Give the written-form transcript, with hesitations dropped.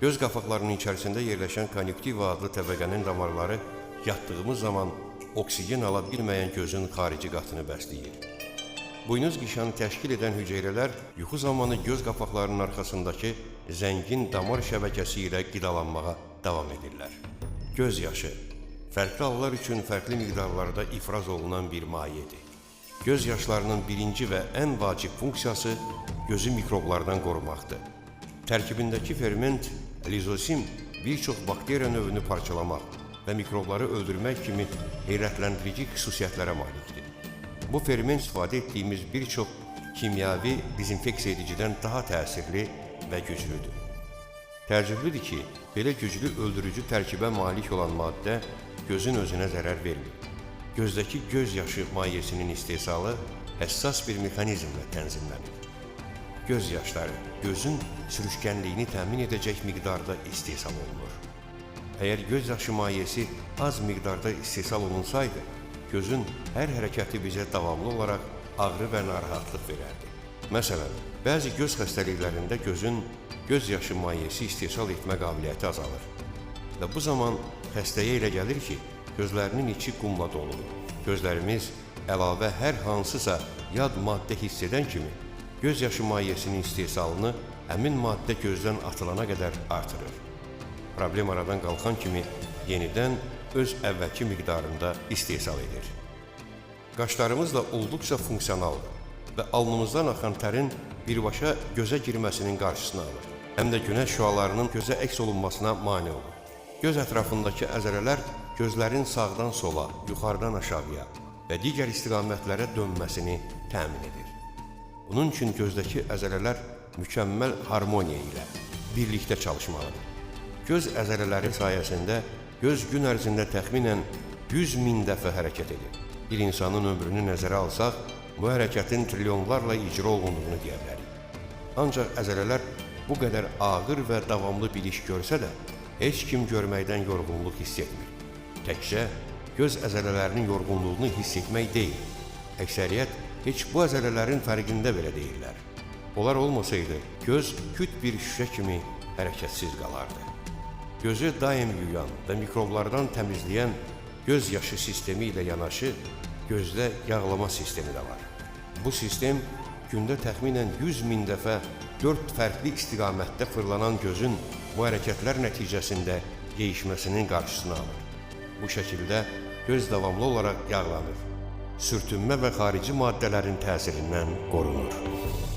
Göz qapaqlarının içərisində yerləşən konjüktiva adlı təbəqənin damarları yatdığımız zaman oksigen ala bilməyən gözün xarici qatını bəsləyir. Buynuz qişanı təşkil edən hüceyrələr yuxu zamanı göz qapaqlarının arxasındakı zəngin damar şəbəkəsi ilə qidalanmağa davam edirlər. Göz yaşı fərqli hallar üçün fərqli miqdarlarda ifraz olunan bir mayedir. Göz yaşlarının birinci və ən vacib funksiyası gözü mikroblardan qorumaqdır. Tərkibindəki ferment lizosim bir çox bakteriya növünü parçalamaq və mikrobları öldürmək kimi heyrətləndirici xüsusiyyətlərə malikdir. Bu ferment istifadə etdiyimiz bir çox kimyəvi dezinfeksiya edicidən daha təsirli və güclüdür. Təəccüblüdür ki, belə güclü öldürücü tərkibə malik olan maddə gözün özünə zərər vermir. Gözdəki göz yaşı mayesinin istehsalı həssas bir mexanizmlə tənzimlənir. Göz yaşları gözün sürüşkənliyini təmin edəcək miqdarda istehsal olunur. Əgər göz yaşı mayesi az miqdarda istehsal olunsaydı, gözün hər hərəkəti bizə davamlı olaraq ağrı və narahatlıq verərdi. Məsələn, bəzi göz xəstəliklərində gözün göz yaşı mayesi istehsal etmə qabiliyyəti azalır. Və bu zaman xəstəyə elə gəlir ki, gözlərinin içi qumla doludur. Gözlərimiz əlavə hər hansısa yad maddə hiss edən kimi, göz yaşı mayesinin istehsalını həmin maddə gözdən atılana qədər artırır. Problem aradan qalxan kimi yenidən öz əvvəlki miqdarında istehsal edir. Qaşlarımız da olduqca funksionaldır və alnımızdan axan tərin birbaşa gözə girməsinin qarşısını alır. Həm də günəş şüalarının gözə əks olunmasına mane olur. Göz ətrafındakı əzələlər gözlərin sağdan sola, yuxarıdan aşağıya və digər istiqamətlərə dönməsini təmin edir. Bunun üçün gözdəki əzələlər mükəmməl harmoniya ilə birlikdə çalışmalıdır. Göz əzələləri sayəsində göz gün ərzində təxminən 100.000 dəfə hərəkət edir. Bir insanın ömrünü nəzərə alsaq, bu hərəkətin trilyonlarla icra olunduğunu deyə bilərik. Ancaq əzələlər bu qədər ağır və davamlı bir iş görsə də, heç kim görməkdən yorğunluq hiss etmir. Təkcə göz əzələlərinin yorğunluğunu hiss etmək deyil. Əksəriyyət heç bu əzələlərin fərqində belə deyirlər. Onlar olmasaydı, göz küt bir şüşə kimi hərəkətsiz qalardı. Gözü daim yuyan və mikroblardan təmizləyən göz yaşı sistemi ilə yanaşı, gözdə yağlama sistemi də var. Bu sistem gündə təxminən 100.000 dəfə 4 fərqli istiqamətdə fırlanan gözün bu hərəkətlər nəticəsində yeyişməsinin qarşısını alır. Bu şəkildə göz davamlı olaraq yağlanır, sürtünmə və xarici maddələrin təsirindən qorunur.